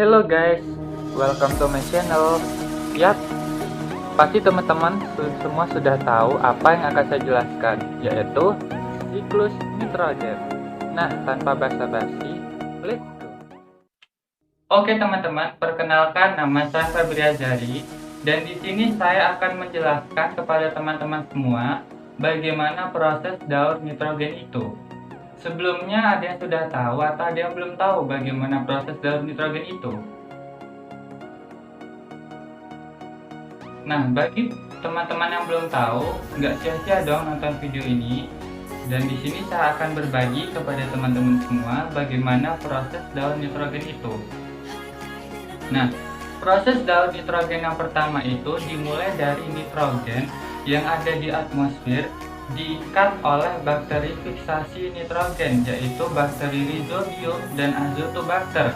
Hello guys, welcome to my channel. Yap, pasti teman-teman semua sudah tahu apa yang akan saya jelaskan, yaitu siklus nitrogen. Nah, tanpa basa-basi, let's go. Oke teman-teman, perkenalkan nama saya Febri Azari, dan di sini saya akan menjelaskan kepada teman-teman semua bagaimana proses daur nitrogen itu. Sebelumnya ada yang sudah tahu atau ada yang belum tahu bagaimana proses daur nitrogen itu? Nah, bagi teman-teman yang belum tahu, nggak sia-sia dong nonton video ini. Dan di sini saya akan berbagi kepada teman-teman semua bagaimana proses daur nitrogen itu. Nah, proses daur nitrogen yang pertama itu dimulai dari nitrogen yang ada di atmosfer diikat oleh bakteri fiksasi nitrogen, yaitu bakteri Rhizobium dan Azotobacter.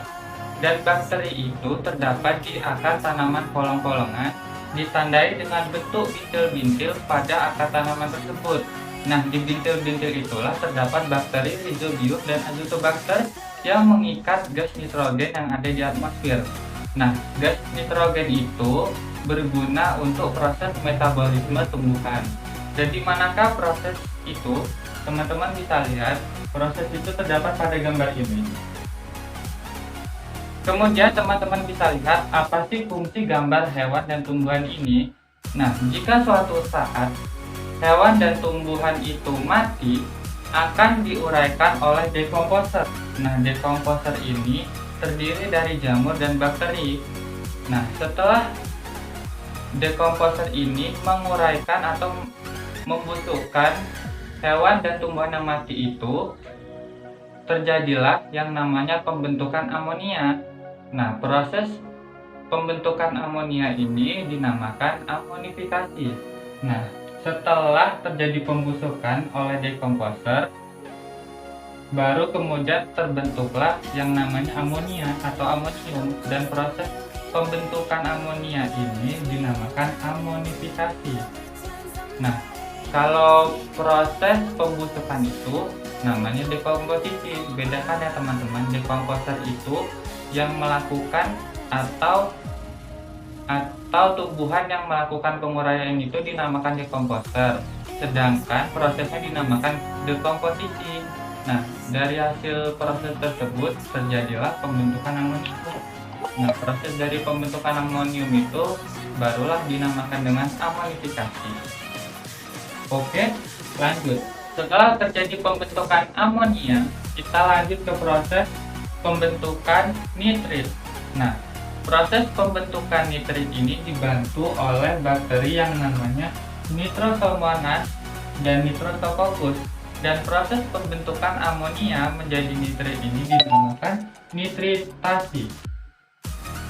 Dan bakteri itu terdapat di akar tanaman polong-polongan, ditandai dengan bentuk bintil-bintil pada akar tanaman tersebut. Nah, di bintil-bintil itulah terdapat bakteri Rhizobium dan Azotobacter yang mengikat gas nitrogen yang ada di atmosfer. Nah, gas nitrogen itu berguna untuk proses metabolisme tumbuhan. Dan di manakah proses itu? Teman-teman bisa lihat, proses itu terdapat pada gambar ini. Kemudian teman-teman bisa lihat apa sih fungsi gambar hewan dan tumbuhan ini. Nah, jika suatu saat hewan dan tumbuhan itu mati, akan diuraikan oleh dekomposer. Nah, dekomposer ini terdiri dari jamur dan bakteri. Nah, setelah dekomposer ini menguraikan atau membusukkan hewan dan tumbuhan yang mati itu, terjadilah yang namanya pembentukan amonia. Nah, proses pembentukan amonia ini dinamakan amonifikasi. Nah, setelah terjadi pembusukan oleh dekomposer, baru kemudian terbentuklah yang namanya amonia atau amonium, dan proses pembentukan amonia ini dinamakan amonifikasi. Nah, kalau proses pembusukan itu namanya dekomposisi. Bedakan ya teman-teman, dekomposer itu yang melakukan atau tumbuhan yang melakukan penguraian itu dinamakan dekomposer, sedangkan prosesnya dinamakan dekomposisi. Nah, dari hasil proses tersebut terjadilah pembentukan amonium. Nah, proses dari pembentukan amonium itu barulah dinamakan dengan amonifikasi. Oke, lanjut. Setelah terjadi pembentukan amonia, kita lanjut ke proses pembentukan nitrit. Nah, proses pembentukan nitrit ini dibantu oleh bakteri yang namanya Nitrosomonas dan Nitrosococcus. Dan proses pembentukan amonia menjadi nitrit ini dinamakan nitritasi.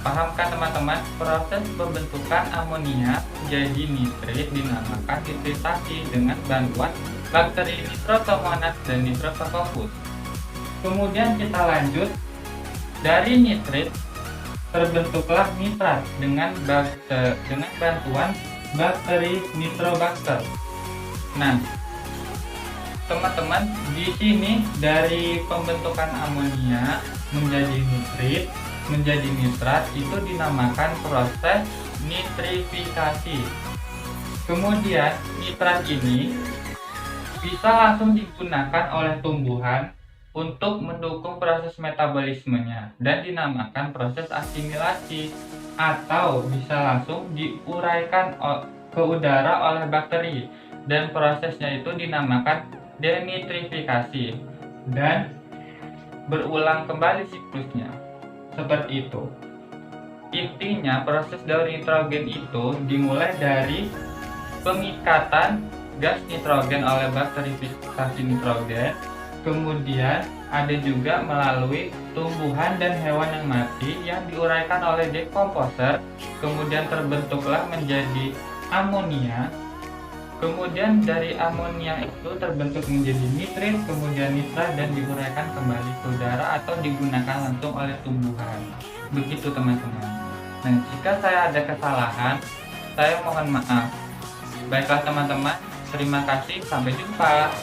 Paham kan teman-teman? Proses pembentukan amonia menjadi nitrit dinamakan nitritasi dengan bantuan bakteri Nitrosomonas dan Nitrosococcus. Kemudian kita lanjut, dari nitrit terbentuklah nitrat dengan bantuan bakteri Nitrobacter. Nah, teman-teman, di sini dari pembentukan amonia menjadi nitrit menjadi nitrat itu dinamakan proses nitrifikasi. Kemudian nitrat ini bisa langsung digunakan oleh tumbuhan untuk mendukung proses metabolismenya dan dinamakan proses asimilasi, atau bisa langsung diuraikan ke udara oleh bakteri dan prosesnya itu dinamakan denitrifikasi dan berulang kembali siklusnya. Seperti itu. Intinya proses daur nitrogen itu dimulai dari pengikatan gas nitrogen oleh bakteri fiksasi nitrogen, kemudian ada juga melalui tumbuhan dan hewan yang mati yang diuraikan oleh dekomposer, kemudian terbentuklah menjadi amonia. Kemudian dari amonia itu terbentuk menjadi nitrit, kemudian nitrat, dan diuraikan kembali ke udara atau digunakan langsung oleh tumbuhan. Begitu teman-teman. Nah, jika saya ada kesalahan, saya mohon maaf. Baiklah teman-teman, terima kasih, sampai jumpa.